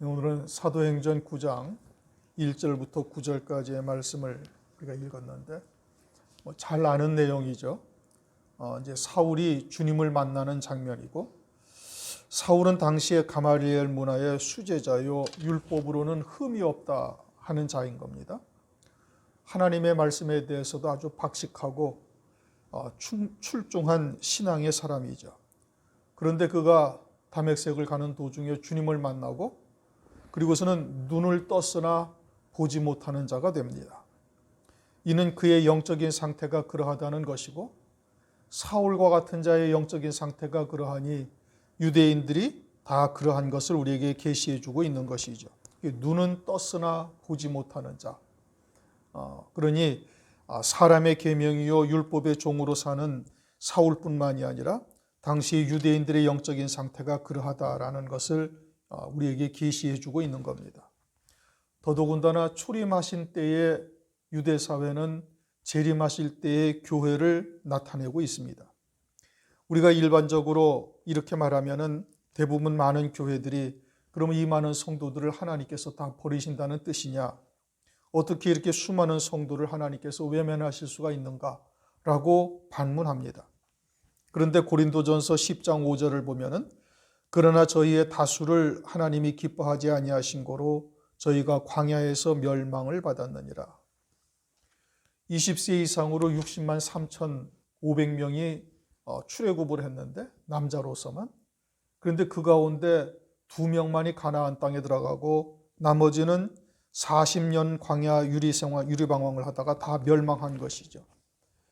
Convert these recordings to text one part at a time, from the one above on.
오늘은 사도행전 9장 1절부터 9절까지의 말씀을 우리가 읽었는데 잘 아는 내용이죠. 이제 사울이 주님을 만나는 장면이고, 사울은 당시에 가말리엘 문화의 수제자요, 율법으로는 흠이 없다 하는 자인 겁니다. 하나님의 말씀에 대해서도 아주 박식하고 출중한 신앙의 사람이죠. 그런데 그가 다메섹을 가는 도중에 주님을 만나고, 그리고서는 눈을 떴으나 보지 못하는 자가 됩니다. 이는 그의 영적인 상태가 그러하다는 것이고, 사울과 같은 자의 영적인 상태가 그러하니 유대인들이 다 그러한 것을 우리에게 계시해 주고 있는 것이죠. 눈은 떴으나 보지 못하는 자. 그러니 사람의 계명이요 율법의 종으로 사는 사울뿐만이 아니라 당시 유대인들의 영적인 상태가 그러하다라는 것을 우리에게 계시해 주고 있는 겁니다. 더더군다나 초림하신 때의 유대 사회는 재림하실 때의 교회를 나타내고 있습니다. 우리가 일반적으로 이렇게 말하면은 대부분 많은 교회들이 그러면 이 많은 성도들을 하나님께서 다 버리신다는 뜻이냐? 어떻게 이렇게 수많은 성도를 하나님께서 외면하실 수가 있는가라고 반문합니다. 그런데 고린도전서 10장 5절을 보면은 그러나 저희의 다수를 하나님이 기뻐하지 아니하신 고로 저희가 광야에서 멸망을 받았느니라. 20세 이상으로 60만 3,500명이 출애굽을 했는데, 남자로서만. 그런데 그 가운데 2명만이 가나안 땅에 들어가고 나머지는 40년 광야 유리방황을 하다가 다 멸망한 것이죠.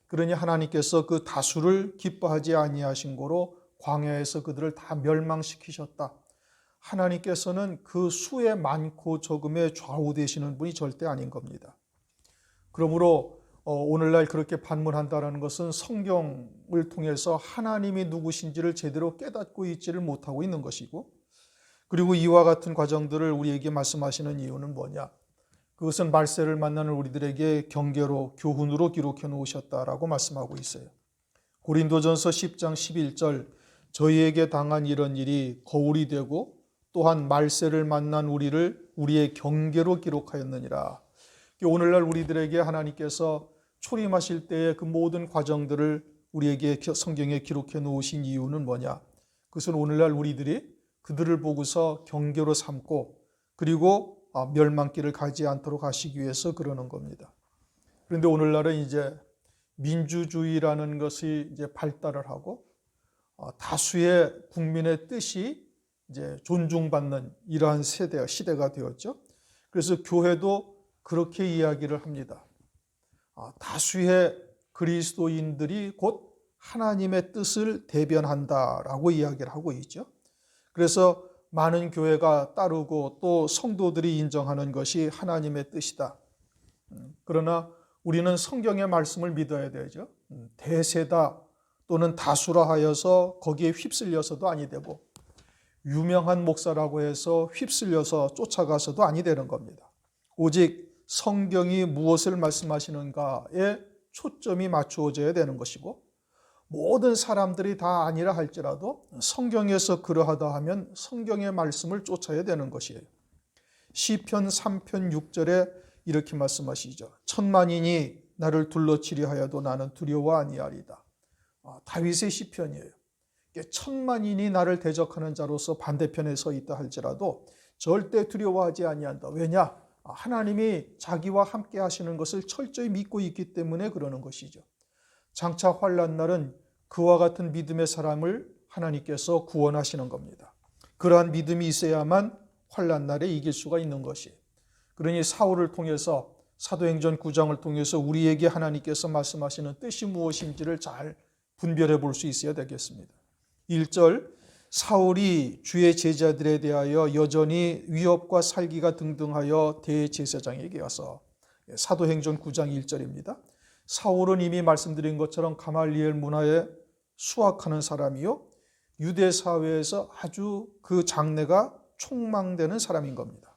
그러니 하나님께서 그 다수를 기뻐하지 아니하신 고로 광야에서 그들을 다 멸망시키셨다. 하나님께서는 그 수의 많고 적음에 좌우되시는 분이 절대 아닌 겁니다. 그러므로 오늘날 그렇게 반문한다는 것은 성경을 통해서 하나님이 누구신지를 제대로 깨닫고 있지를 못하고 있는 것이고, 그리고 이와 같은 과정들을 우리에게 말씀하시는 이유는 뭐냐? 그것은 말세를 만나는 우리들에게 경계로, 교훈으로 기록해 놓으셨다라고 말씀하고 있어요. 고린도전서 10장 11절, 저희에게 당한 이런 일이 거울이 되고 또한 말세를 만난 우리의 경계로 기록하였느니라. 오늘날 우리들에게 하나님께서 초림하실 때의 그 모든 과정들을 우리에게 성경에 기록해 놓으신 이유는 뭐냐? 그것은 오늘날 우리들이 그들을 보고서 경계로 삼고, 그리고 멸망길을 가지 않도록 하시기 위해서 그러는 겁니다. 그런데 오늘날은 이제 민주주의라는 것이 이제 발달을 하고 다수의 국민의 뜻이 이제 존중받는 이러한 시대가 되었죠. 그래서 교회도 그렇게 이야기를 합니다. 다수의 그리스도인들이 곧 하나님의 뜻을 대변한다라고 이야기를 하고 있죠. 그래서 많은 교회가 따르고 또 성도들이 인정하는 것이 하나님의 뜻이다. 그러나 우리는 성경의 말씀을 믿어야 되죠. 대세다 또는 다수라 하여서 거기에 휩쓸려서도 아니 되고, 유명한 목사라고 해서 휩쓸려서 쫓아가서도 아니 되는 겁니다. 오직 성경이 무엇을 말씀하시는가에 초점이 맞추어져야 되는 것이고, 모든 사람들이 다 아니라 할지라도 성경에서 그러하다 하면 성경의 말씀을 쫓아야 되는 것이에요. 시편 3편 6절에 이렇게 말씀하시죠. 천만인이 나를 둘러치려 하여도 나는 두려워 아니하리다. 다윗의 시편이에요. 천만인이 나를 대적하는 자로서 반대편에 서 있다 할지라도 절대 두려워하지 아니한다. 왜냐? 하나님이 자기와 함께 하시는 것을 철저히 믿고 있기 때문에 그러는 것이죠. 장차 환난 날은 그와 같은 믿음의 사람을 하나님께서 구원하시는 겁니다. 그러한 믿음이 있어야만 환난 날에 이길 수가 있는 것이에요. 그러니 사울을 통해서, 사도행전 9장을 통해서 우리에게 하나님께서 말씀하시는 뜻이 무엇인지를 잘 분별해 볼 수 있어야 되겠습니다. 1절, 사울이 주의 제자들에 대하여 여전히 위협과 살기가 등등하여 대제사장에게 와서, 사도행전 9장 1절입니다. 사울은 이미 말씀드린 것처럼 가말리엘 문화에 수학하는 사람이요, 유대 사회에서 아주 그 장래가 촉망되는 사람인 겁니다.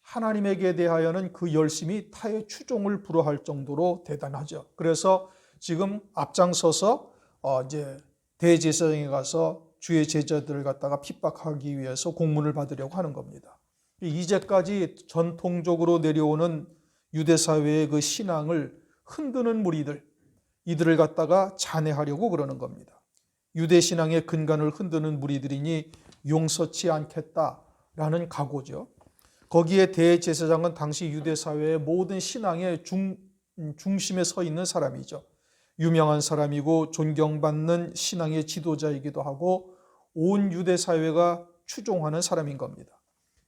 하나님에게 대하여는 그 열심이 타의 추종을 불허할 정도로 대단하죠. 그래서 지금 앞장서서 이제 대제사장에 가서 주의 제자들을 갖다가 핍박하기 위해서 공문을 받으려고 하는 겁니다. 이제까지 전통적으로 내려오는 유대 사회의 그 신앙을 흔드는 무리들, 이들을 갖다가 잔해하려고 그러는 겁니다. 유대 신앙의 근간을 흔드는 무리들이니 용서치 않겠다라는 각오죠. 거기에 대제사장은 당시 유대 사회의 모든 신앙의 중심에 서 있는 사람이죠. 유명한 사람이고 존경받는 신앙의 지도자이기도 하고 온 유대 사회가 추종하는 사람인 겁니다.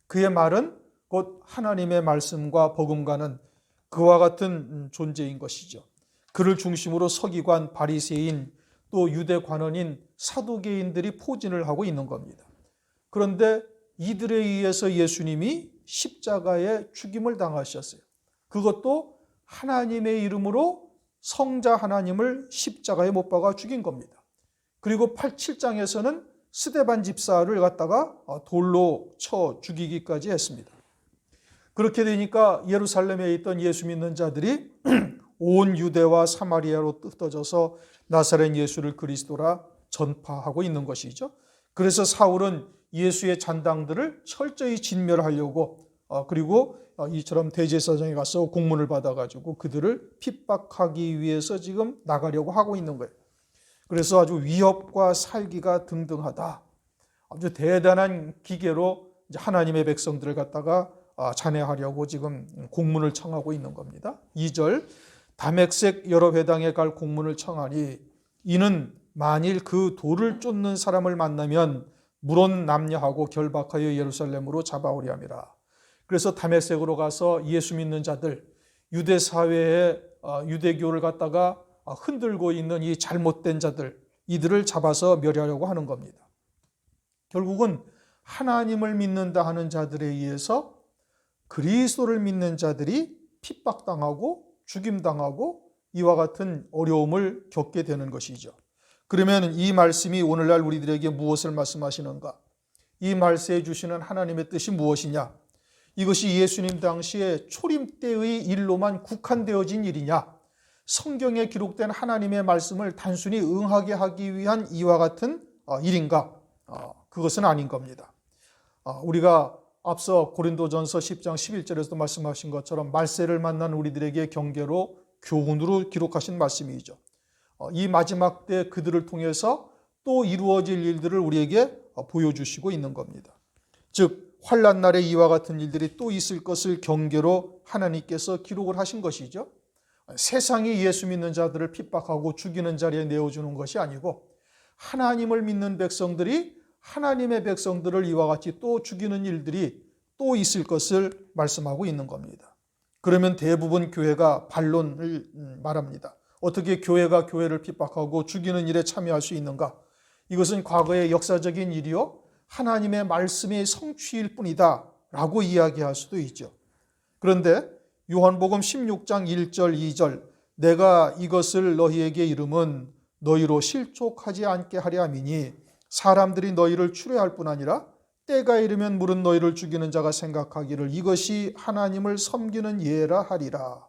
그의 말은 곧 하나님의 말씀과 버금가는 그와 같은 존재인 것이죠. 그를 중심으로 서기관, 바리새인, 또 유대 관원인 사두개인들이 포진을 하고 있는 겁니다. 그런데 이들에 의해서 예수님이 십자가에 죽임을 당하셨어요. 그것도 하나님의 이름으로 성자 하나님을 십자가에 못 박아 죽인 겁니다. 그리고 7장에서는 스데반 집사를 갖다가 돌로 쳐 죽이기까지 했습니다. 그렇게 되니까 예루살렘에 있던 예수 믿는 자들이 온 유대와 사마리아로 흩어져서 나사렛 예수를 그리스도라 전파하고 있는 것이죠. 그래서 사울은 예수의 잔당들을 철저히 진멸하려고 그리고 이처럼 대제사장에 가서 공문을 받아가지고 그들을 핍박하기 위해서 지금 나가려고 하고 있는 거예요. 그래서 아주 위협과 살기가 등등하다. 아주 대단한 기계로 하나님의 백성들을 갖다가 잔해하려고 지금 공문을 청하고 있는 겁니다. 2절, 다맥색 여러 회당에 갈 공문을 청하니 이는 만일 그 돌을 쫓는 사람을 만나면 물론 남녀하고 결박하여 예루살렘으로 잡아오려 함이라. 그래서 다메섹으로 가서 예수 믿는 자들, 유대 사회의 유대교를 갖다가 흔들고 있는 이 잘못된 자들, 이들을 잡아서 멸하려고 하는 겁니다. 결국은 하나님을 믿는다 하는 자들에 의해서 그리스도를 믿는 자들이 핍박당하고 죽임당하고 이와 같은 어려움을 겪게 되는 것이죠. 그러면 이 말씀이 오늘날 우리들에게 무엇을 말씀하시는가? 이 말씀해 주시는 하나님의 뜻이 무엇이냐? 이것이 예수님 당시에 초림 때의 일로만 국한되어진 일이냐? 성경에 기록된 하나님의 말씀을 단순히 응하게 하기 위한 이와 같은 일인가? 그것은 아닌 겁니다. 우리가 앞서 고린도전서 10장 11절에서도 말씀하신 것처럼 말세를 만난 우리들에게 경계로 교훈으로 기록하신 말씀이죠. 이 마지막 때 그들을 통해서 또 이루어질 일들을 우리에게 보여주시고 있는 겁니다. 즉 환난 날에 이와 같은 일들이 또 있을 것을 경계로 하나님께서 기록을 하신 것이죠. 세상이 예수 믿는 자들을 핍박하고 죽이는 자리에 내어주는 것이 아니고 하나님을 믿는 백성들이 하나님의 백성들을 이와 같이 또 죽이는 일들이 또 있을 것을 말씀하고 있는 겁니다. 그러면 대부분 교회가 반론을 말합니다. 어떻게 교회가 교회를 핍박하고 죽이는 일에 참여할 수 있는가? 이것은 과거의 역사적인 일이요 하나님의 말씀의 성취일 뿐이다 라고 이야기할 수도 있죠. 그런데 요한복음 16장 1절 2절 내가 이것을 너희에게 이름은 너희로 실족하지 않게 하려 함이니 사람들이 너희를 추뢰할 뿐 아니라 때가 이르면 물은 너희를 죽이는 자가 생각하기를 이것이 하나님을 섬기는 예라 하리라.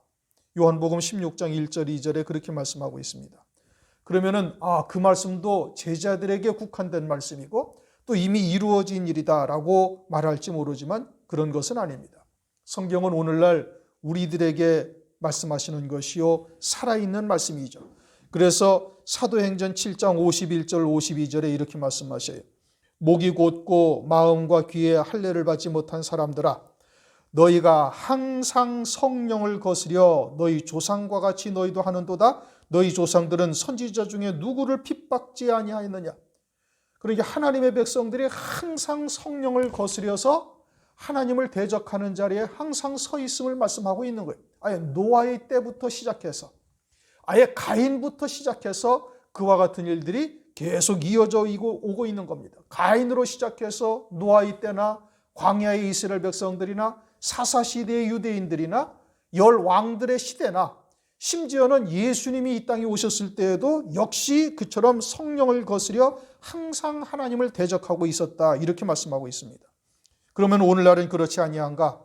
요한복음 16장 1절 2절에 그렇게 말씀하고 있습니다. 그러면은 그 말씀도 제자들에게 국한된 말씀이고 또 이미 이루어진 일이다라고 말할지 모르지만 그런 것은 아닙니다. 성경은 오늘날 우리들에게 말씀하시는 것이요 살아있는 말씀이죠. 그래서 사도행전 7장 51절 52절에 이렇게 말씀하셔요. 목이 곧고 마음과 귀에 할례를 받지 못한 사람들아 너희가 항상 성령을 거스려 너희 조상과 같이 너희도 하는도다. 너희 조상들은 선지자 중에 누구를 핍박지 아니하였느냐. 그러니까 하나님의 백성들이 항상 성령을 거스려서 하나님을 대적하는 자리에 항상 서 있음을 말씀하고 있는 거예요. 아예 노아의 때부터 시작해서 아예 가인부터 시작해서 그와 같은 일들이 계속 이어져 오고 있는 겁니다. 가인으로 시작해서 노아의 때나 광야의 이스라엘 백성들이나 사사시대의 유대인들이나 열 왕들의 시대나 심지어는 예수님이 이 땅에 오셨을 때에도 역시 그처럼 성령을 거스려 항상 하나님을 대적하고 있었다 이렇게 말씀하고 있습니다. 그러면 오늘날은 그렇지 아니한가?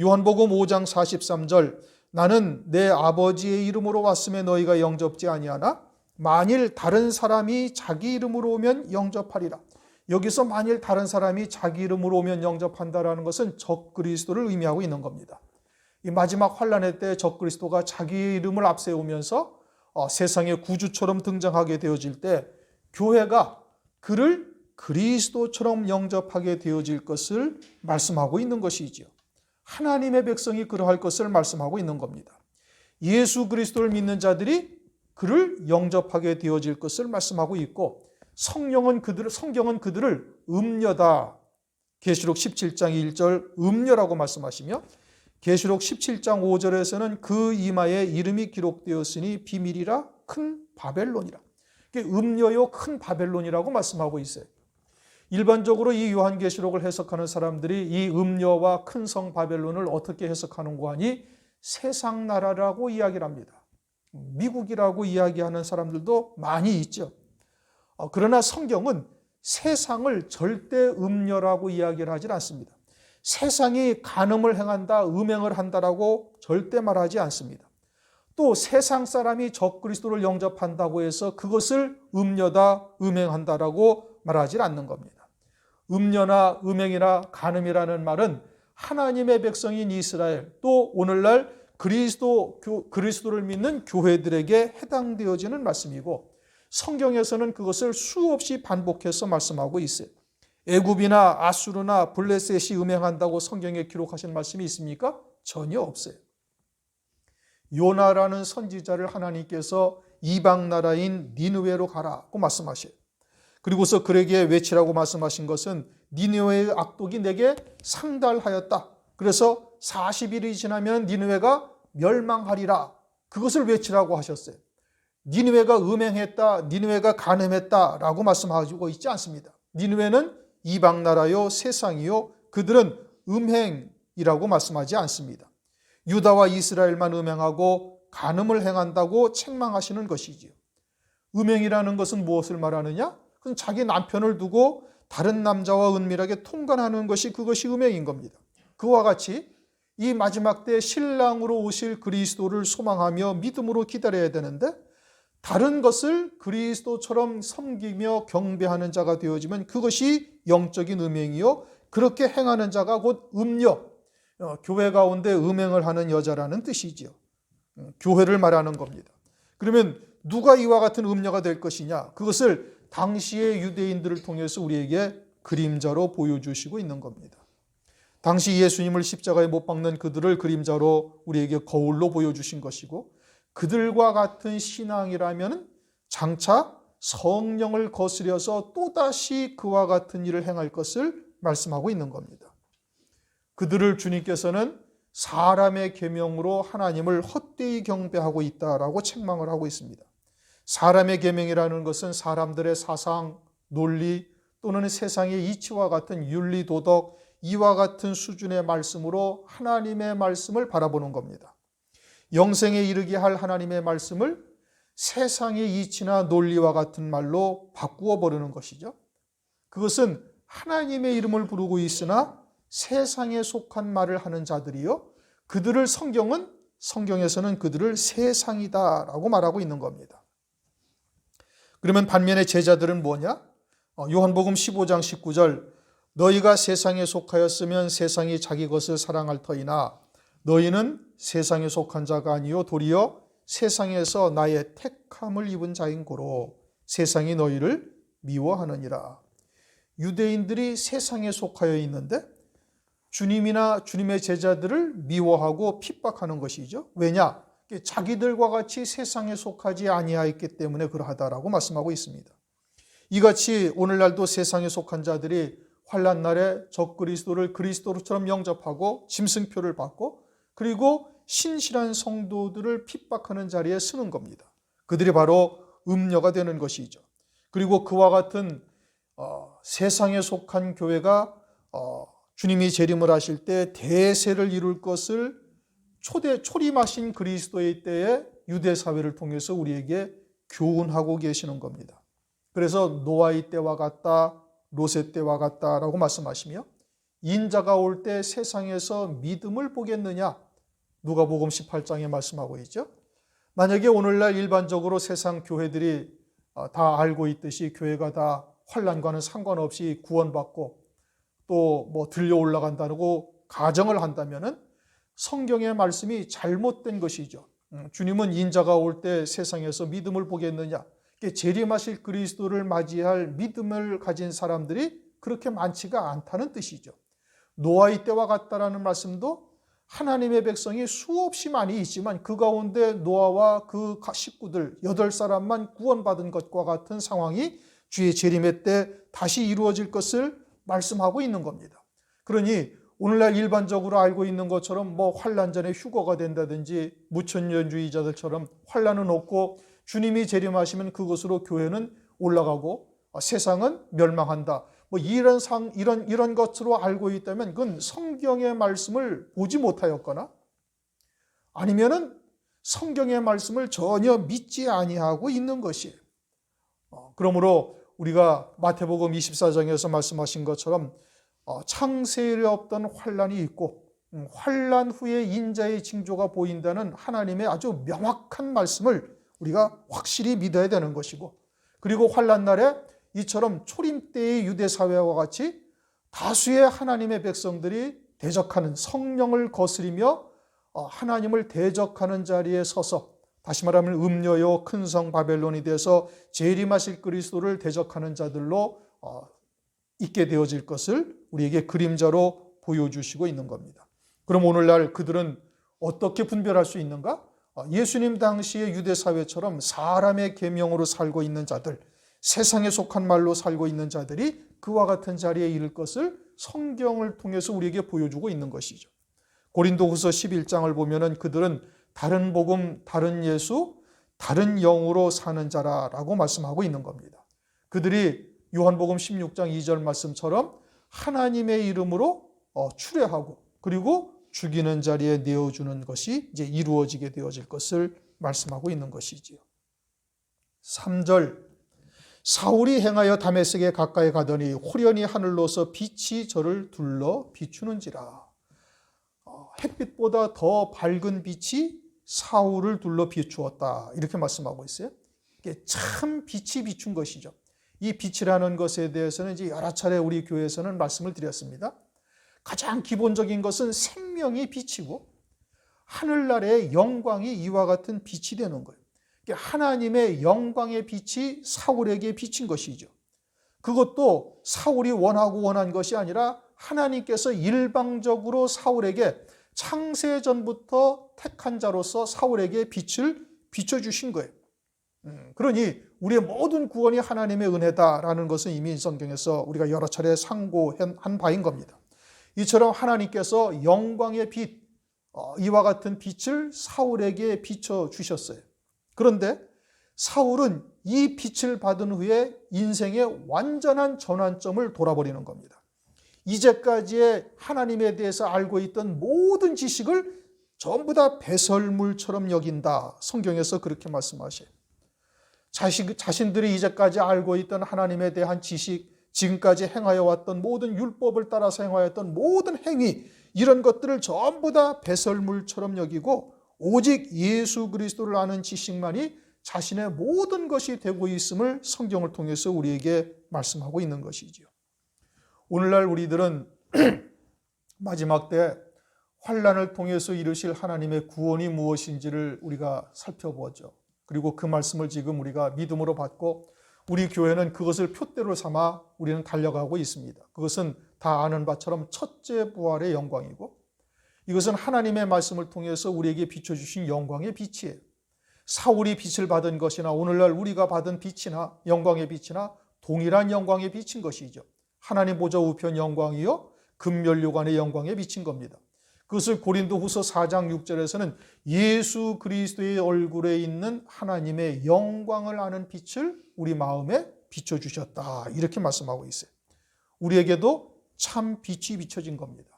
요한복음 5장 43절 나는 내 아버지의 이름으로 왔음에 너희가 영접지 아니하나 만일 다른 사람이 자기 이름으로 오면 영접하리라. 여기서 만일 다른 사람이 자기 이름으로 오면 영접한다라는 것은 적그리스도를 의미하고 있는 겁니다. 이 마지막 환란의 때 적그리스도가 자기 이름을 앞세우면서 세상의 구주처럼 등장하게 되어질 때 교회가 그를 그리스도처럼 영접하게 되어질 것을 말씀하고 있는 것이지요. 하나님의 백성이 그러할 것을 말씀하고 있는 겁니다. 예수 그리스도를 믿는 자들이 그를 영접하게 되어질 것을 말씀하고 있고, 성경은 그들을 음녀다. 계시록 17장 1절 음녀라고 말씀하시며, 계시록 17장 5절에서는 그 이마에 이름이 기록되었으니 비밀이라 큰 바벨론이라. 음녀요 큰 바벨론이라고 말씀하고 있어요. 일반적으로 이 요한계시록을 해석하는 사람들이 이 음녀와 큰 성 바벨론을 어떻게 해석하는고 하니 세상 나라라고 이야기를 합니다. 미국이라고 이야기하는 사람들도 많이 있죠. 그러나 성경은 세상을 절대 음녀라고 이야기를 하지 않습니다. 세상이 간음을 행한다, 음행을 한다라고 절대 말하지 않습니다. 또 세상 사람이 적그리스도를 영접한다고 해서 그것을 음녀다, 음행한다라고 말하지 않는 겁니다. 음녀나 음행이나 간음이라는 말은 하나님의 백성인 이스라엘, 또 오늘날 그리스도를 믿는 교회들에게 해당되어지는 말씀이고, 성경에서는 그것을 수없이 반복해서 말씀하고 있어요. 애굽이나 아수르나 블레셋이 음행한다고 성경에 기록하신 말씀이 있습니까? 전혀 없어요. 요나라는 선지자를 하나님께서 이방 나라인 니느웨로 가라고 말씀하셔요. 그리고서 그에게 외치라고 말씀하신 것은 니느웨의 악독이 내게 상달하였다. 그래서 40일이 지나면 니느웨가 멸망하리라. 그것을 외치라고 하셨어요. 니느웨가 음행했다, 니느웨가 간음했다라고 말씀하고 있지 않습니다. 니느웨는 이방 나라요 세상이요 그들은 음행이라고 말씀하지 않습니다. 유다와 이스라엘만 음행하고 간음을 행한다고 책망하시는 것이지요. 음행이라는 것은 무엇을 말하느냐? 그건 자기 남편을 두고 다른 남자와 은밀하게 통관하는 것이 그것이 음행인 겁니다. 그와 같이 이 마지막 때 신랑으로 오실 그리스도를 소망하며 믿음으로 기다려야 되는데, 다른 것을 그리스도처럼 섬기며 경배하는 자가 되어지면 그것이 영적인 음행이요 그렇게 행하는 자가 곧 음녀, 교회 가운데 음행을 하는 여자라는 뜻이지요. 교회를 말하는 겁니다. 그러면 누가 이와 같은 음녀가 될 것이냐? 그것을 당시의 유대인들을 통해서 우리에게 그림자로 보여주시고 있는 겁니다. 당시 예수님을 십자가에 못 박는 그들을 그림자로 우리에게 거울로 보여주신 것이고, 그들과 같은 신앙이라면 장차 성령을 거스려서 또다시 그와 같은 일을 행할 것을 말씀하고 있는 겁니다. 그들을 주님께서는 사람의 계명으로 하나님을 헛되이 경배하고 있다라고 책망을 하고 있습니다. 사람의 계명이라는 것은 사람들의 사상, 논리 또는 세상의 이치와 같은 윤리, 도덕, 이와 같은 수준의 말씀으로 하나님의 말씀을 바라보는 겁니다. 영생에 이르게 할 하나님의 말씀을 세상의 이치나 논리와 같은 말로 바꾸어 버리는 것이죠. 그것은 하나님의 이름을 부르고 있으나 세상에 속한 말을 하는 자들이요, 그들을 성경에서는 그들을 세상이다라고 말하고 있는 겁니다. 그러면 반면에 제자들은 뭐냐? 요한복음 15장 19절 너희가 세상에 속하였으면 세상이 자기 것을 사랑할 터이나 너희는 세상에 속한 자가 아니요 도리어 세상에서 나의 택함을 입은 자인 고로 세상이 너희를 미워하느니라. 유대인들이 세상에 속하여 있는데 주님이나 주님의 제자들을 미워하고 핍박하는 것이죠. 왜냐? 자기들과 같이 세상에 속하지 아니하였기 때문에 그러하다라고 말씀하고 있습니다. 이같이 오늘날도 세상에 속한 자들이 환난 날에 적그리스도를 그리스도처럼 영접하고 짐승표를 받고 그리고 신실한 성도들을 핍박하는 자리에 서는 겁니다. 그들이 바로 음녀가 되는 것이죠. 그리고 그와 같은 세상에 속한 교회가 주님이 재림을 하실 때 대세를 이룰 것을 초림하신 그리스도의 때에 유대 사회를 통해서 우리에게 교훈하고 계시는 겁니다. 그래서 노아의 때와 같다, 롯의 때와 같다라고 말씀하시며 인자가 올 때 세상에서 믿음을 보겠느냐? 누가복음 18장에 말씀하고 있죠. 만약에 오늘날 일반적으로 세상 교회들이 다 알고 있듯이 교회가 다 환난과는 상관없이 구원받고 또 뭐 들려 올라간다고 가정을 한다면은 성경의 말씀이 잘못된 것이죠. 주님은 인자가 올 때 세상에서 믿음을 보겠느냐? 재림하실 그리스도를 맞이할 믿음을 가진 사람들이 그렇게 많지가 않다는 뜻이죠. 노아의 때와 같다라는 말씀도 하나님의 백성이 수없이 많이 있지만 그 가운데 노아와 그 식구들 8사람만 구원받은 것과 같은 상황이 주의 재림의 때 다시 이루어질 것을 말씀하고 있는 겁니다. 그러니 오늘날 일반적으로 알고 있는 것처럼 뭐 환난 전에 휴거가 된다든지 무천년주의자들처럼 환난은 없고 주님이 재림하시면 그것으로 교회는 올라가고 세상은 멸망한다. 뭐 이런 것으로 알고 있다면 그건 성경의 말씀을 보지 못하였거나 아니면은 성경의 말씀을 전혀 믿지 아니하고 있는 것이에요. 그러므로 우리가 마태복음 24장에서 말씀하신 것처럼 창세일에 없던 환난이 있고 환난 후에 인자의 징조가 보인다는 하나님의 아주 명확한 말씀을 우리가 확실히 믿어야 되는 것이고, 그리고 환난 날에 이처럼 초림 때의 유대 사회와 같이 다수의 하나님의 백성들이 대적하는 성령을 거스리며 하나님을 대적하는 자리에 서서, 다시 말하면 음녀요 큰 성 바벨론이 돼서 재림하실 그리스도를 대적하는 자들로 있게 되어질 것을 우리에게 그림자로 보여주시고 있는 겁니다. 그럼 오늘날 그들은 어떻게 분별할 수 있는가? 예수님 당시의 유대 사회처럼 사람의 계명으로 살고 있는 자들, 세상에 속한 말로 살고 있는 자들이 그와 같은 자리에 이를 것을 성경을 통해서 우리에게 보여주고 있는 것이죠. 고린도후서 11장을 보면은 그들은 다른 복음, 다른 예수, 다른 영으로 사는 자라라고 말씀하고 있는 겁니다. 그들이 요한복음 16장 2절 말씀처럼 하나님의 이름으로 추례하고 그리고 죽이는 자리에 내어주는 것이 이제 이루어지게 되어질 것을 말씀하고 있는 것이지요. 3절, 사울이 행하여 다메섹에 가까이 가더니 호련히 하늘로서 빛이 저를 둘러 비추는지라. 햇빛보다 더 밝은 빛이 사울을 둘러 비추었다, 이렇게 말씀하고 있어요. 이게 참 빛이 비춘 것이죠. 이 빛이라는 것에 대해서는 이제 여러 차례 우리 교회에서는 말씀을 드렸습니다. 가장 기본적인 것은 생명이 빛이고 하늘나라의 영광이 이와 같은 빛이 되는 거예요. 하나님의 영광의 빛이 사울에게 비친 것이죠. 그것도 사울이 원하고 원한 것이 아니라 하나님께서 일방적으로 사울에게 창세전부터 택한 자로서 사울에게 빛을 비춰주신 거예요. 그러니 우리의 모든 구원이 하나님의 은혜다라는 것은 이미 성경에서 우리가 여러 차례 상고한 바인 겁니다. 이처럼 하나님께서 영광의 빛, 이와 같은 빛을 사울에게 비춰주셨어요. 그런데 사울은 이 빛을 받은 후에 인생의 완전한 전환점을 돌아버리는 겁니다. 이제까지의 하나님에 대해서 알고 있던 모든 지식을 전부 다 배설물처럼 여긴다. 성경에서 그렇게 말씀하셔요. 자신들이 이제까지 알고 있던 하나님에 대한 지식, 지금까지 행하여 왔던 모든 율법을 따라서 행하였던 모든 행위, 이런 것들을 전부 다 배설물처럼 여기고 오직 예수 그리스도를 아는 지식만이 자신의 모든 것이 되고 있음을 성경을 통해서 우리에게 말씀하고 있는 것이지요. 오늘날 우리들은 마지막 때 환난을 통해서 이루실 하나님의 구원이 무엇인지를 우리가 살펴보죠. 그리고 그 말씀을 지금 우리가 믿음으로 받고 우리 교회는 그것을 표대로 삼아 우리는 달려가고 있습니다. 그것은 다 아는 바처럼 첫째 부활의 영광이고, 이것은 하나님의 말씀을 통해서 우리에게 비춰주신 영광의 빛이에요. 사울이 빛을 받은 것이나 오늘날 우리가 받은 빛이나 영광의 빛이나 동일한 영광의 빛인 것이죠. 하나님 보좌 우편 영광이요 금면류관의 영광에 비친 겁니다. 그것을 고린도후서 4장 6절에서는 예수 그리스도의 얼굴에 있는 하나님의 영광을 아는 빛을 우리 마음에 비춰주셨다, 이렇게 말씀하고 있어요. 우리에게도 참 빛이 비춰진 겁니다.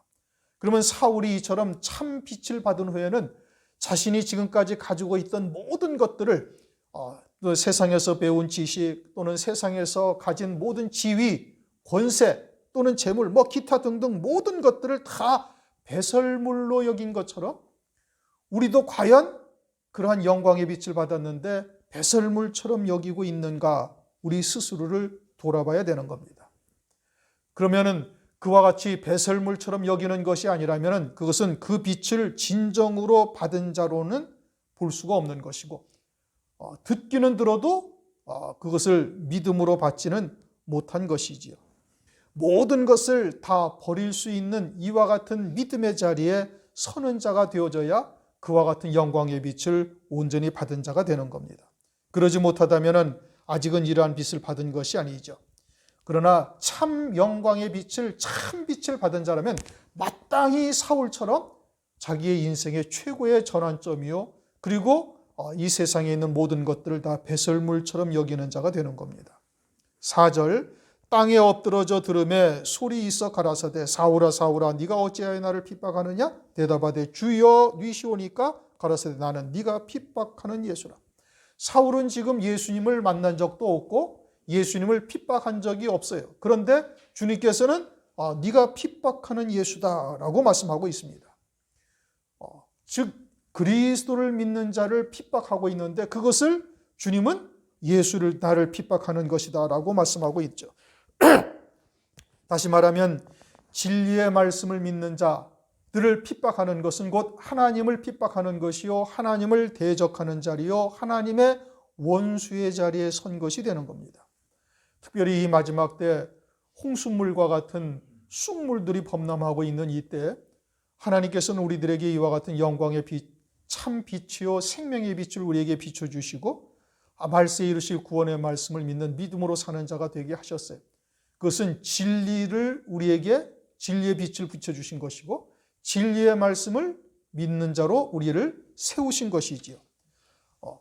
그러면 사울이 이처럼 참 빛을 받은 후에는 자신이 지금까지 가지고 있던 모든 것들을 세상에서 배운 지식 또는 세상에서 가진 모든 지위, 권세 또는 재물, 기타 등등 모든 것들을 다 배설물로 여긴 것처럼 우리도 과연 그러한 영광의 빛을 받았는데 배설물처럼 여기고 있는가, 우리 스스로를 돌아봐야 되는 겁니다. 그러면은 그와 같이 배설물처럼 여기는 것이 아니라면 그것은 그 빛을 진정으로 받은 자로는 볼 수가 없는 것이고, 듣기는 들어도 그것을 믿음으로 받지는 못한 것이지요. 모든 것을 다 버릴 수 있는 이와 같은 믿음의 자리에 서는 자가 되어져야 그와 같은 영광의 빛을 온전히 받은 자가 되는 겁니다. 그러지 못하다면 아직은 이러한 빛을 받은 것이 아니죠. 그러나 참 영광의 빛을, 참 빛을 받은 자라면 마땅히 사울처럼 자기의 인생의 최고의 전환점이요, 그리고 이 세상에 있는 모든 것들을 다 배설물처럼 여기는 자가 되는 겁니다. 4절, 땅에 엎드러져 들음에 소리 있어 가라사대 사울아 사울아 네가 어찌하여 나를 핍박하느냐? 대답하되 주여 니시오니까 가라사대 나는 네가 핍박하는 예수라. 사울은 지금 예수님을 만난 적도 없고 예수님을 핍박한 적이 없어요. 그런데 주님께서는 네가 핍박하는 예수다라고 말씀하고 있습니다. 즉 그리스도를 믿는 자를 핍박하고 있는데 그것을 주님은 예수를 나를 핍박하는 것이다라고 말씀하고 있죠. 다시 말하면 진리의 말씀을 믿는 자들을 핍박하는 것은 곧 하나님을 핍박하는 것이요, 하나님을 대적하는 자리요, 하나님의 원수의 자리에 선 것이 되는 겁니다. 특별히 이 마지막 때 홍수물과 같은 쑥물들이 범람하고 있는 이때 하나님께서는 우리들에게 이와 같은 영광의 빛, 참 빛이요 생명의 빛을 우리에게 비춰주시고 말세에 이르실 구원의 말씀을 믿는 믿음으로 사는 자가 되게 하셨어요. 그것은 진리를 우리에게 진리의 빛을 비춰주신 것이고 진리의 말씀을 믿는 자로 우리를 세우신 것이지요.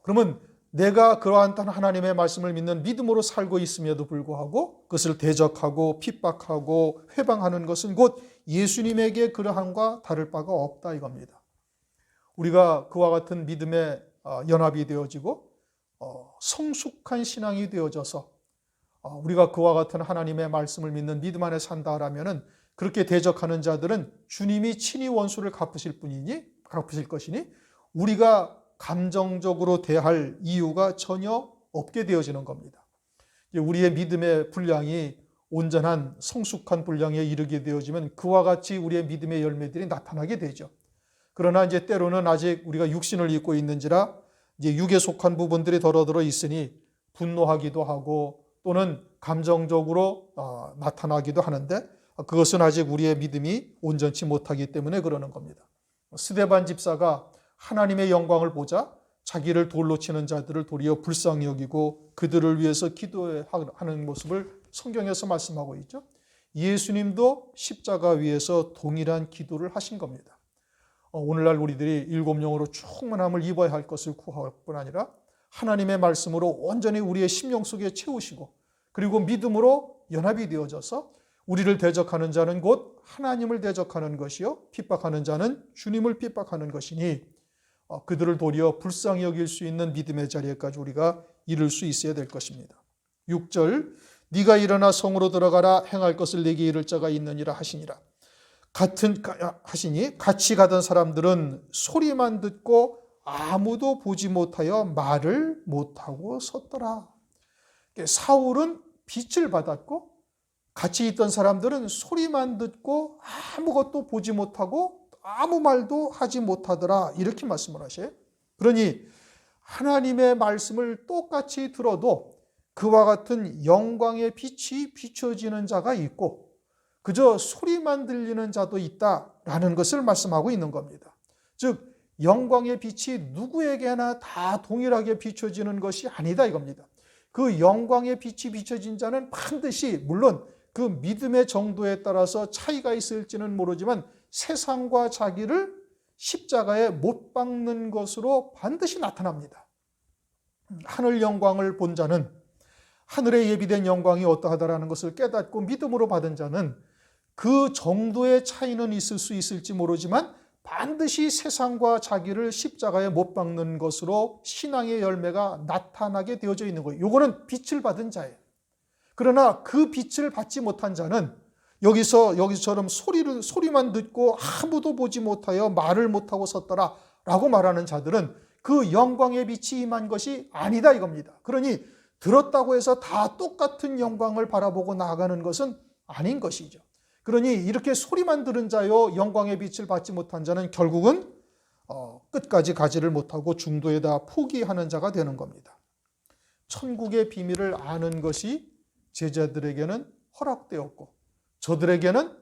그러면 내가 그러한 하나님의 말씀을 믿는 믿음으로 살고 있음에도 불구하고 그것을 대적하고 핍박하고 회방하는 것은 곧 예수님에게 그러함과 다를 바가 없다 이겁니다. 우리가 그와 같은 믿음의 연합이 되어지고 성숙한 신앙이 되어져서 우리가 그와 같은 하나님의 말씀을 믿는 믿음 안에 산다라면은 그렇게 대적하는 자들은 주님이 친히 원수를 갚으실 것이니 우리가 감정적으로 대할 이유가 전혀 없게 되어지는 겁니다. 우리의 믿음의 분량이 온전한 성숙한 분량에 이르게 되어지면 그와 같이 우리의 믿음의 열매들이 나타나게 되죠. 그러나 이제 때로는 아직 우리가 육신을 입고 있는지라 이제 육에 속한 부분들이 더러더러 있으니 분노하기도 하고 또는 감정적으로 나타나기도 하는데 그것은 아직 우리의 믿음이 온전치 못하기 때문에 그러는 겁니다. 스데반 집사가 하나님의 영광을 보자 자기를 돌로 치는 자들을 도리어 불쌍히 여기고 그들을 위해서 기도하는 모습을 성경에서 말씀하고 있죠. 예수님도 십자가 위에서 동일한 기도를 하신 겁니다. 오늘날 우리들이 일곱 영으로 충만함을 입어야 할 것을 구할 뿐 아니라 하나님의 말씀으로 온전히 우리의 심령 속에 채우시고 그리고 믿음으로 연합이 되어져서 우리를 대적하는 자는 곧 하나님을 대적하는 것이요 핍박하는 자는 주님을 핍박하는 것이니 그들을 도리어 불쌍히 여길 수 있는 믿음의 자리에까지 우리가 이를 수 있어야 될 것입니다. 6절 네가 일어나 성으로 들어가라 행할 것을 네게 이를 자가 있느니라 하시니라. 하시니 같이 가던 사람들은 소리만 듣고 아무도 보지 못하여 말을 못하고 섰더라. 사울은 빛을 받았고 같이 있던 사람들은 소리만 듣고 아무것도 보지 못하고 아무 말도 하지 못하더라 이렇게 말씀을 하셔요. 그러니 하나님의 말씀을 똑같이 들어도 그와 같은 영광의 빛이 비춰지는 자가 있고 그저 소리만 들리는 자도 있다라는 것을 말씀하고 있는 겁니다. 즉 영광의 빛이 누구에게나 다 동일하게 비춰지는 것이 아니다 이겁니다. 그 영광의 빛이 비춰진 자는 반드시 물론 그 믿음의 정도에 따라서 차이가 있을지는 모르지만 세상과 자기를 십자가에 못 박는 것으로 반드시 나타납니다. 하늘 영광을 본 자는 하늘에 예비된 영광이 어떠하다라는 것을 깨닫고 믿음으로 받은 자는 그 정도의 차이는 있을 수 있을지 모르지만 반드시 세상과 자기를 십자가에 못 박는 것으로 신앙의 열매가 나타나게 되어져 있는 거예요. 이거는 빛을 받은 자예요. 그러나 그 빛을 받지 못한 자는 여기서처럼 소리만 듣고 아무도 보지 못하여 말을 못하고 섰더라 라고 말하는 자들은 그 영광의 빛이 임한 것이 아니다 이겁니다. 그러니 들었다고 해서 다 똑같은 영광을 바라보고 나아가는 것은 아닌 것이죠. 그러니 이렇게 소리만 들은 자요 영광의 빛을 받지 못한 자는 결국은 끝까지 가지를 못하고 중도에다 포기하는 자가 되는 겁니다. 천국의 비밀을 아는 것이 제자들에게는 허락되었고 저들에게는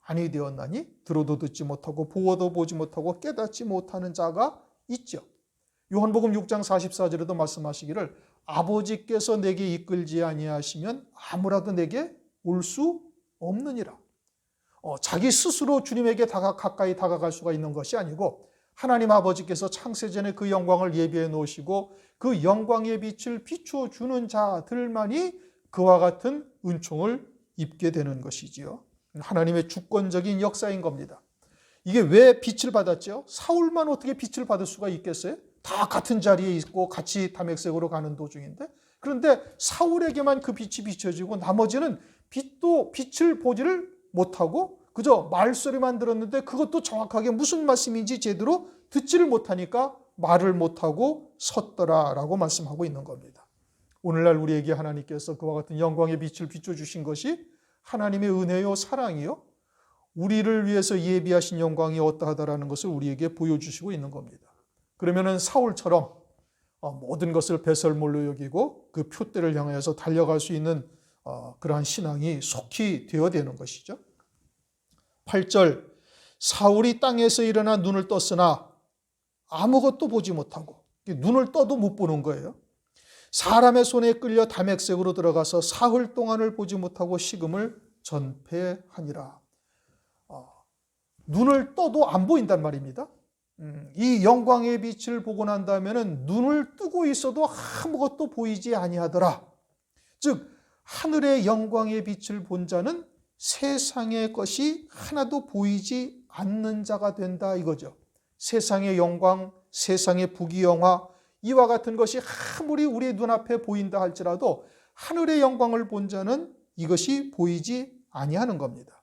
아니 되었나니 들어도 듣지 못하고 보아도 보지 못하고 깨닫지 못하는 자가 있죠. 요한복음 6장 44절에도 말씀하시기를 아버지께서 내게 이끌지 아니하시면 아무라도 내게 올 수 없느니라. 자기 스스로 주님에게 가까이 다가갈 수가 있는 것이 아니고 하나님 아버지께서 창세전에 그 영광을 예비해 놓으시고 그 영광의 빛을 비추어 주는 자들만이 그와 같은 은총을 입게 되는 것이지요. 하나님의 주권적인 역사인 겁니다. 이게 왜 빛을 받았죠? 사울만 어떻게 빛을 받을 수가 있겠어요? 다 같은 자리에 있고 같이 다메섹으로 가는 도중인데, 그런데 사울에게만 그 빛이 비춰지고 나머지는 빛을 보지를 못하고 그저 말소리만 들었는데 그것도 정확하게 무슨 말씀인지 제대로 듣지를 못하니까 말을 못하고 섰더라라고 말씀하고 있는 겁니다. 오늘날 우리에게 하나님께서 그와 같은 영광의 빛을 비춰주신 것이 하나님의 은혜요 사랑이요 우리를 위해서 예비하신 영광이 어떠하다라는 것을 우리에게 보여주시고 있는 겁니다. 그러면은 사울처럼 모든 것을 배설물로 여기고 그 표대를 향해서 달려갈 수 있는 그러한 신앙이 속히 되어야 되는 것이죠. 8절 사울이 땅에서 일어나 눈을 떴으나 아무것도 보지 못하고 눈을 떠도 못 보는 거예요. 사람의 손에 끌려 다메섹으로 들어가서 사흘 동안을 보지 못하고 식음을 전폐하니라. 눈을 떠도 안 보인단 말입니다. 이 영광의 빛을 보고 난 다음에는 눈을 뜨고 있어도 아무것도 보이지 아니하더라. 즉 하늘의 영광의 빛을 본 자는 세상의 것이 하나도 보이지 않는 자가 된다 이거죠. 세상의 영광, 세상의 부귀영화 이와 같은 것이 아무리 우리의 눈앞에 보인다 할지라도 하늘의 영광을 본 자는 이것이 보이지 아니하는 겁니다.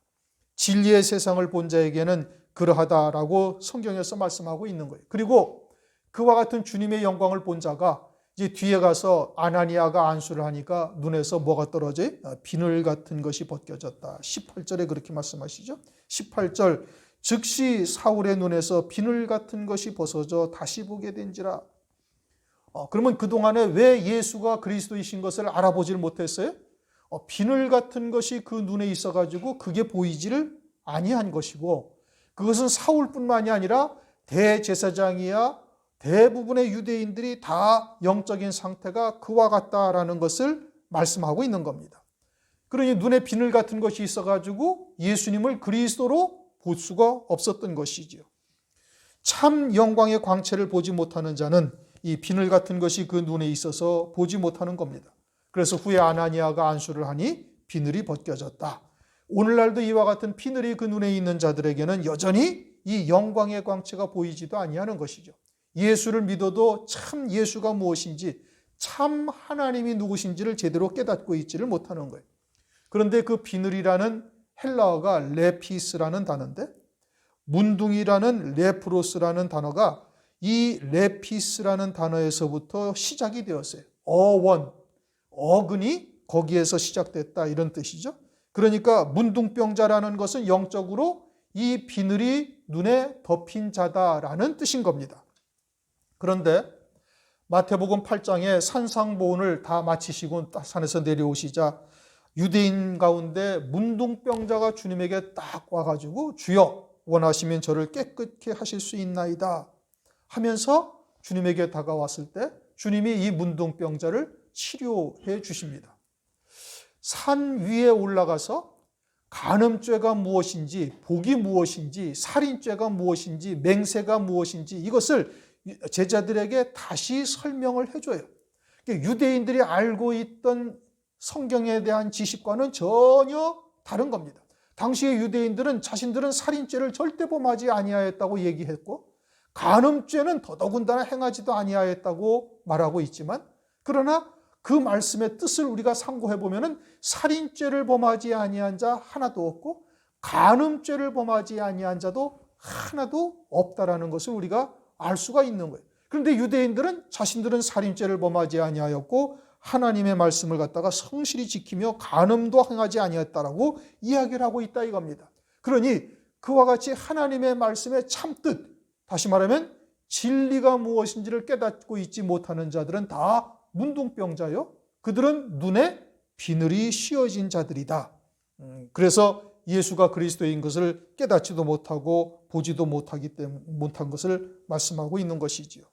진리의 세상을 본 자에게는 그러하다라고 성경에서 말씀하고 있는 거예요. 그리고 그와 같은 주님의 영광을 본 자가 이제 뒤에 가서 아나니아가 안수를 하니까 눈에서 뭐가 떨어져요? 비늘 같은 것이 벗겨졌다. 18절에 그렇게 말씀하시죠. 18절 즉시 사울의 눈에서 비늘 같은 것이 벗어져 다시 보게 된지라. 그러면 그동안에 왜 예수가 그리스도이신 것을 알아보질 못했어요? 비늘 같은 것이 그 눈에 있어가지고 그게 보이지를 아니한 것이고 그것은 사울뿐만이 아니라 대제사장이야 대부분의 유대인들이 다 영적인 상태가 그와 같다라는 것을 말씀하고 있는 겁니다. 그러니 눈에 비늘 같은 것이 있어가지고 예수님을 그리스도로 볼 수가 없었던 것이지요. 참 영광의 광채를 보지 못하는 자는 이 비늘 같은 것이 그 눈에 있어서 보지 못하는 겁니다. 그래서 후에 아나니아가 안수를 하니 비늘이 벗겨졌다. 오늘날도 이와 같은 비늘이 그 눈에 있는 자들에게는 여전히 이 영광의 광채가 보이지도 아니하는 것이죠. 예수를 믿어도 참 예수가 무엇인지 참 하나님이 누구신지를 제대로 깨닫고 있지를 못하는 거예요. 그런데 그 비늘이라는 헬라어가 레피스라는 단어인데 문둥이라는 레프로스라는 단어가 이 레피스라는 단어에서부터 시작이 되었어요. 어근이 거기에서 시작됐다 이런 뜻이죠. 그러니까 문둥병자라는 것은 영적으로 이 비늘이 눈에 덮인 자다라는 뜻인 겁니다. 그런데 마태복음 8장에 산상보훈을 다 마치시고 산에서 내려오시자 유대인 가운데 문둥병자가 주님에게 딱 와가지고 주여 원하시면 저를 깨끗게 하실 수 있나이다 하면서 주님에게 다가왔을 때 주님이 이 문둥병자를 치료해 주십니다. 산 위에 올라가서 간음죄가 무엇인지, 복이 무엇인지, 살인죄가 무엇인지, 맹세가 무엇인지 이것을 제자들에게 다시 설명을 해줘요. 유대인들이 알고 있던 성경에 대한 지식과는 전혀 다른 겁니다. 당시의 유대인들은 자신들은 살인죄를 절대 범하지 아니하였다고 얘기했고 간음죄는 더더군다나 행하지도 아니하였다고 말하고 있지만 그러나 그 말씀의 뜻을 우리가 상고해 보면은 살인죄를 범하지 아니한 자 하나도 없고 간음죄를 범하지 아니한 자도 하나도 없다라는 것을 우리가 알 수가 있는 거예요. 그런데 유대인들은 자신들은 살인죄를 범하지 아니하였고 하나님의 말씀을 갖다가 성실히 지키며 간음도 행하지 아니했다라고 이야기를 하고 있다 이겁니다. 그러니 그와 같이 하나님의 말씀의 참뜻, 다시 말하면 진리가 무엇인지를 깨닫고 있지 못하는 자들은 다 문둥병자요. 그들은 눈에 비늘이 씌어진 자들이다. 그래서 예수가 그리스도인 것을 깨닫지도 못하고 보지도 못한 것을 말씀하고 있는 것이지요.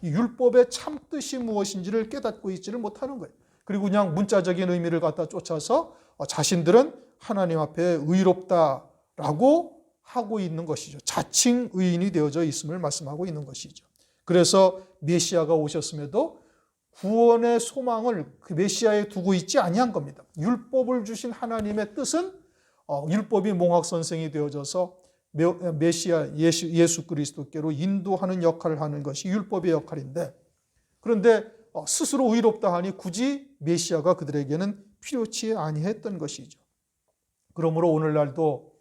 이 율법의 참뜻이 무엇인지를 깨닫고 있지를 못하는 거예요. 그리고 그냥 문자적인 의미를 갖다 쫓아서 자신들은 하나님 앞에 의롭다라고 하고 있는 것이죠. 자칭 의인이 되어져 있음을 말씀하고 있는 것이죠. 그래서 메시아가 오셨음에도 구원의 소망을 그 메시아에 두고 있지 아니한 겁니다. 율법을 주신 하나님의 뜻은 율법이 몽학선생이 되어져서 메시아 예수 그리스도께로 인도하는 역할을 하는 것이 율법의 역할인데, 그런데 스스로 의롭다 하니 굳이 메시아가 그들에게는 필요치 아니했던 것이죠. 그러므로 오늘날도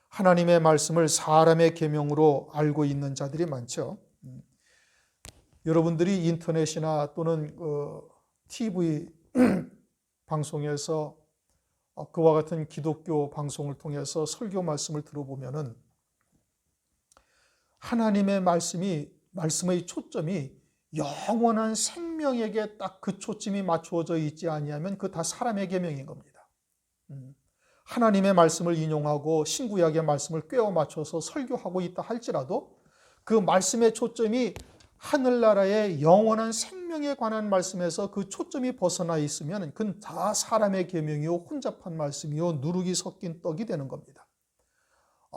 하나님의 말씀을 사람의 계명으로 알고 있는 자들이 많죠. 여러분들이 인터넷이나 또는 TV 방송에서 그와 같은 기독교 방송을 통해서 설교 말씀을 들어보면은 하나님의 말씀의 초점이 영원한 생명에게 딱 그 초점이 맞추어져 있지 아니하면 그 다 사람의 계명인 겁니다. 하나님의 말씀을 인용하고 신구약의 말씀을 꿰어 맞춰서 설교하고 있다 할지라도 그 말씀의 초점이 하늘나라의 영원한 생명에 관한 말씀에서 그 초점이 벗어나 있으면 그건 다 사람의 계명이요 혼잡한 말씀이요 누룩이 섞인 떡이 되는 겁니다.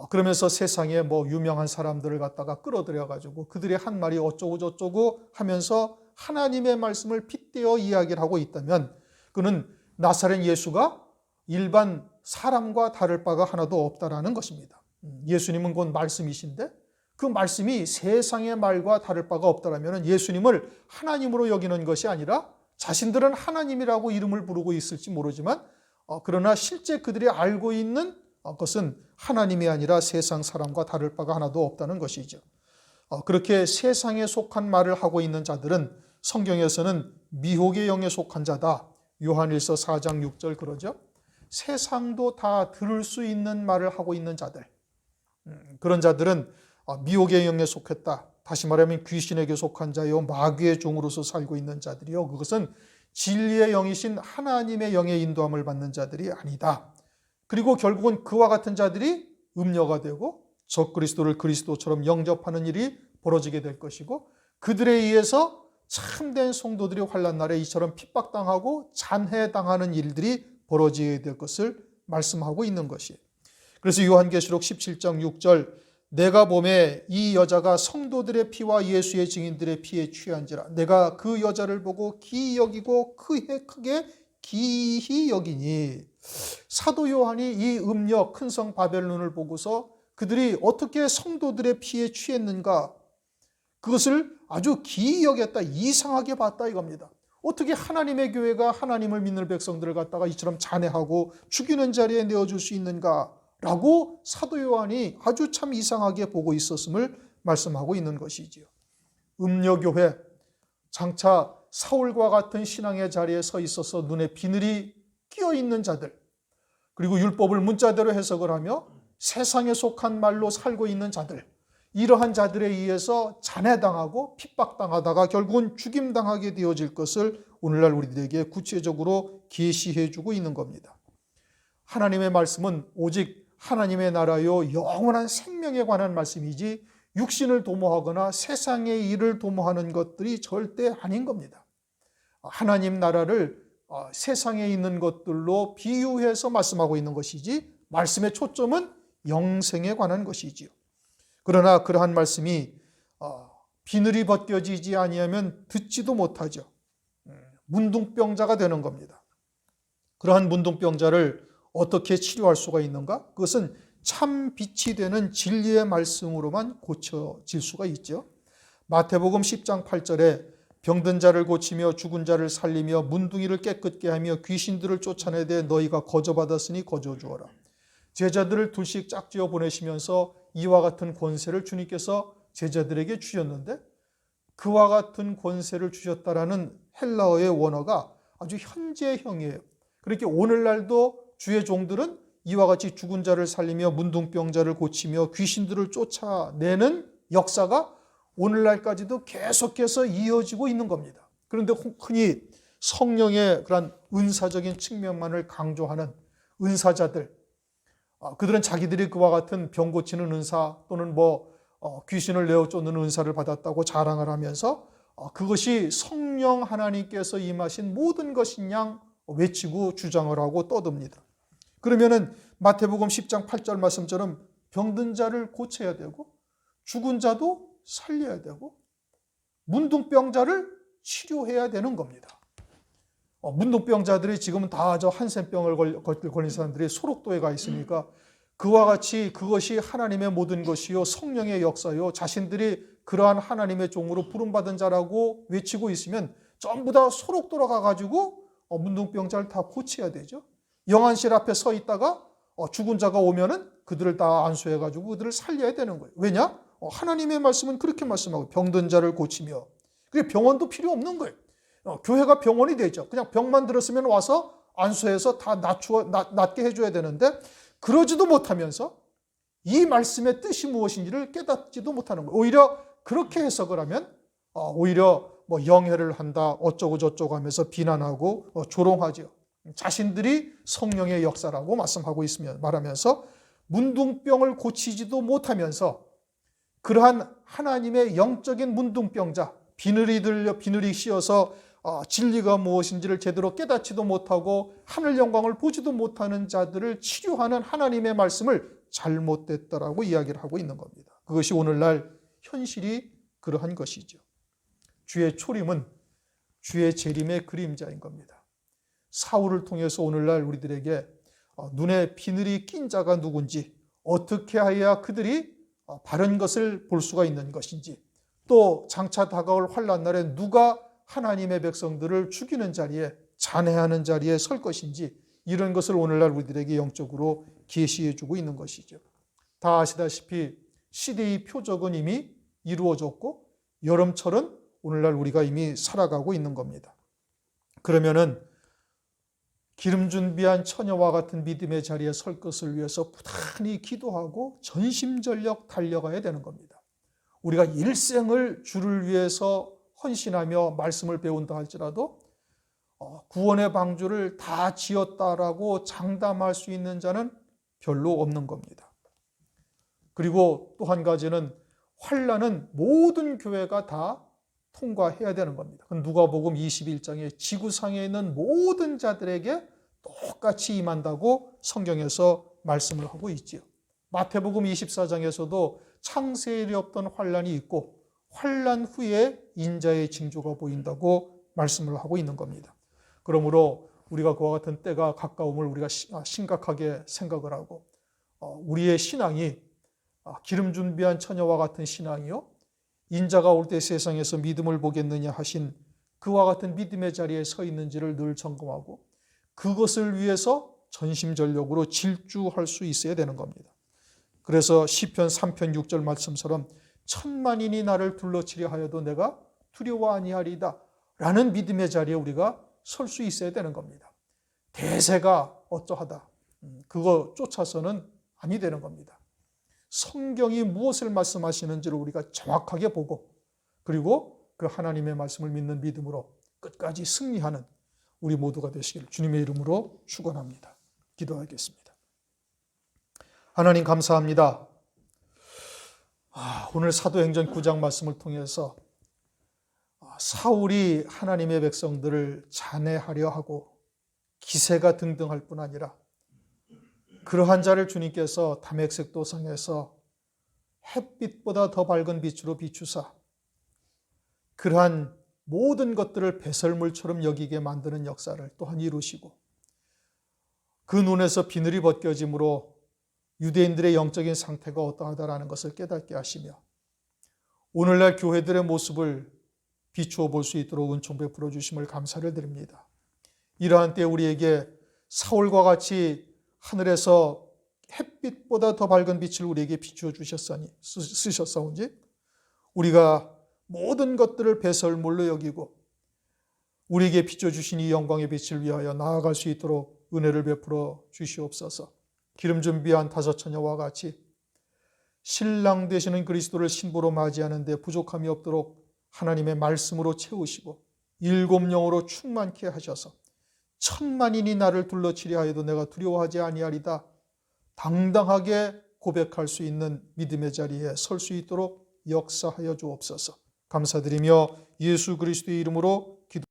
그러면서 세상에 유명한 사람들을 갖다가 끌어들여 가지고 그들의 한 말이 어쩌고 저쩌고 하면서 하나님의 말씀을 빗대어 이야기를 하고 있다면 그는 나사렛 예수가 일반 사람과 다를 바가 하나도 없다라는 것입니다. 예수님은 곧 말씀이신데 그 말씀이 세상의 말과 다를 바가 없다라면 예수님을 하나님으로 여기는 것이 아니라 자신들은 하나님이라고 이름을 부르고 있을지 모르지만 그러나 실제 그들이 알고 있는 것은 하나님이 아니라 세상 사람과 다를 바가 하나도 없다는 것이죠. 그렇게 세상에 속한 말을 하고 있는 자들은 성경에서는 미혹의 영에 속한 자다. 요한일서 4장 6절 그러죠. 세상도 다 들을 수 있는 말을 하고 있는 자들, 그런 자들은 미혹의 영에 속했다. 다시 말하면 귀신에게 속한 자요 마귀의 종으로서 살고 있는 자들이요 그것은 진리의 영이신 하나님의 영의 인도함을 받는 자들이 아니다. 그리고 결국은 그와 같은 자들이 음녀가 되고 적그리스도를 그리스도처럼 영접하는 일이 벌어지게 될 것이고 그들에 의해서 참된 성도들이 환난 날에 이처럼 핍박당하고 잔해당하는 일들이 벌어지게 될 것을 말씀하고 있는 것이에요. 그래서 요한계시록 17장 6절 내가 보매 이 여자가 성도들의 피와 예수의 증인들의 피에 취한지라 내가 그 여자를 보고 기이 여기고 크게 기이 여기니 사도 요한이 이 음녀 큰 성 바벨론을 보고서 그들이 어떻게 성도들의 피에 취했는가 그것을 아주 기이 여겼다 이상하게 봤다 이겁니다. 어떻게 하나님의 교회가 하나님을 믿는 백성들을 갖다가 이처럼 잔해하고 죽이는 자리에 내어줄 수 있는가 라고 사도 요한이 아주 참 이상하게 보고 있었음을 말씀하고 있는 것이지요. 음녀교회 장차 사울과 같은 신앙의 자리에 서 있어서 눈에 비늘이 끼어 있는 자들 그리고 율법을 문자대로 해석을 하며 세상에 속한 말로 살고 있는 자들 이러한 자들에 의해서 잔해당하고 핍박당하다가 결국은 죽임당하게 되어질 것을 오늘날 우리들에게 구체적으로 계시해 주고 있는 겁니다. 하나님의 말씀은 오직 하나님의 나라요 영원한 생명에 관한 말씀이지 육신을 도모하거나 세상의 일을 도모하는 것들이 절대 아닌 겁니다. 하나님 나라를 세상에 있는 것들로 비유해서 말씀하고 있는 것이지 말씀의 초점은 영생에 관한 것이지요. 그러나 그러한 말씀이 비늘이 벗겨지지 아니하면 듣지도 못하죠. 문둥병자가 되는 겁니다. 그러한 문둥병자를 어떻게 치료할 수가 있는가? 그것은 참 빛이 되는 진리의 말씀으로만 고쳐질 수가 있죠. 마태복음 10장 8절에 병든 자를 고치며 죽은 자를 살리며 문둥이를 깨끗게 하며 귀신들을 쫓아내되 너희가 거저받았으니 거저주어라. 제자들을 둘씩 짝지어 보내시면서 이와 같은 권세를 주님께서 제자들에게 주셨는데 그와 같은 권세를 주셨다라는 헬라어의 원어가 아주 현재형이에요. 그렇게 오늘날도 주의 종들은 이와 같이 죽은 자를 살리며 문둥병자를 고치며 귀신들을 쫓아내는 역사가 오늘날까지도 계속해서 이어지고 있는 겁니다. 그런데 흔히 성령의 그런 은사적인 측면만을 강조하는 은사자들, 그들은 자기들이 그와 같은 병 고치는 은사 또는 귀신을 내어 쫓는 은사를 받았다고 자랑을 하면서 그것이 성령 하나님께서 임하신 모든 것인 양 외치고 주장을 하고 떠듭니다. 그러면은 마태복음 10장 8절 말씀처럼 병든 자를 고쳐야 되고 죽은 자도 살려야 되고 문둥병자를 치료해야 되는 겁니다. 문둥병자들이 지금은 다 저 한센병을 걸린 사람들이 소록도에 가 있으니까 그와 같이 그것이 하나님의 모든 것이요 성령의 역사요 자신들이 그러한 하나님의 종으로 부름받은 자라고 외치고 있으면 전부 다 소록도로 가가지고 문둥병자를 다 고쳐야 되죠. 영안실 앞에 서 있다가 죽은 자가 오면은 그들을 다 안수해가지고 그들을 살려야 되는 거예요. 왜냐? 하나님의 말씀은 그렇게 말씀하고 병든 자를 고치며 그게 병원도 필요 없는 거예요. 교회가 병원이 되죠. 그냥 병만 들었으면 와서 안수해서 다 낫게 해줘야 되는데 그러지도 못하면서 이 말씀의 뜻이 무엇인지를 깨닫지도 못하는 거예요. 오히려 그렇게 해석을 하면 오히려 영해를 한다 어쩌고 저쩌고 하면서 비난하고 조롱하죠. 자신들이 성령의 역사라고 말씀하고 있으면 말하면서 문둥병을 고치지도 못하면서 그러한 하나님의 영적인 문둥병자 비늘이 씌어서 진리가 무엇인지를 제대로 깨닫지도 못하고 하늘 영광을 보지도 못하는 자들을 치료하는 하나님의 말씀을 잘못됐다라고 이야기를 하고 있는 겁니다. 그것이 오늘날 현실이 그러한 것이죠. 주의 초림은 주의 재림의 그림자인 겁니다. 사울을 통해서 오늘날 우리들에게 눈에 비늘이 낀 자가 누군지 어떻게 해야 그들이 바른 것을 볼 수가 있는 것인지 또 장차 다가올 환난 날에 누가 하나님의 백성들을 죽이는 자리에 잔해하는 자리에 설 것인지 이런 것을 오늘날 우리들에게 영적으로 계시해 주고 있는 것이죠. 다 아시다시피 시대의 표적은 이미 이루어졌고 여름철은 오늘날 우리가 이미 살아가고 있는 겁니다. 그러면은 기름 준비한 처녀와 같은 믿음의 자리에 설 것을 위해서 부단히 기도하고 전심전력 달려가야 되는 겁니다. 우리가 일생을 주를 위해서 헌신하며 말씀을 배운다 할지라도 구원의 방주를 다 지었다라고 장담할 수 있는 자는 별로 없는 겁니다. 그리고 또 한 가지는 환난은 모든 교회가 다 통과해야 되는 겁니다. 누가복음 21장에 지구상에 있는 모든 자들에게 똑같이 임한다고 성경에서 말씀을 하고 있지요. 마태복음 24장에서도 창세일에 없던 환난이 있고 환난 후에 인자의 징조가 보인다고 말씀을 하고 있는 겁니다. 그러므로 우리가 그와 같은 때가 가까움을 우리가 심각하게 생각을 하고 우리의 신앙이 기름 준비한 처녀와 같은 신앙이요 인자가 올 때 세상에서 믿음을 보겠느냐 하신 그와 같은 믿음의 자리에 서 있는지를 늘 점검하고 그것을 위해서 전심전력으로 질주할 수 있어야 되는 겁니다. 그래서 시편 3편 6절 말씀처럼 천만인이 나를 둘러치려 하여도 내가 두려워 아니하리이다 라는 믿음의 자리에 우리가 설 수 있어야 되는 겁니다. 대세가 어떠하다 그거 쫓아서는 아니 되는 겁니다. 성경이 무엇을 말씀하시는지를 우리가 정확하게 보고 그리고 그 하나님의 말씀을 믿는 믿음으로 끝까지 승리하는 우리 모두가 되시기를 주님의 이름으로 축원합니다. 기도하겠습니다. 하나님 감사합니다. 오늘 사도행전 9장 말씀을 통해서 사울이 하나님의 백성들을 잔해하려 하고 기세가 등등할 뿐 아니라 그러한 자를 주님께서 다메섹 도상에서 햇빛보다 더 밝은 빛으로 비추사 그러한 모든 것들을 배설물처럼 여기게 만드는 역사를 또한 이루시고 그 눈에서 비늘이 벗겨짐으로 유대인들의 영적인 상태가 어떠하다라는 것을 깨닫게 하시며 오늘날 교회들의 모습을 비추어 볼 수 있도록 은총 베풀어 주심을 감사를 드립니다. 이러한 때 우리에게 사울과 같이 하늘에서 햇빛보다 더 밝은 빛을 우리에게 비추어 쓰셨사온지 우리가 모든 것들을 배설물로 여기고 우리에게 비춰주신 이 영광의 빛을 위하여 나아갈 수 있도록 은혜를 베풀어 주시옵소서. 기름 준비한 5 처녀와 같이 신랑 되시는 그리스도를 신부로 맞이하는 데 부족함이 없도록 하나님의 말씀으로 채우시고 7 영으로 충만케 하셔서 천만인이 나를 둘러치려 하여도 내가 두려워하지 아니하리다. 당당하게 고백할 수 있는 믿음의 자리에 설 수 있도록 역사하여 주옵소서. 감사드리며 예수 그리스도의 이름으로 기도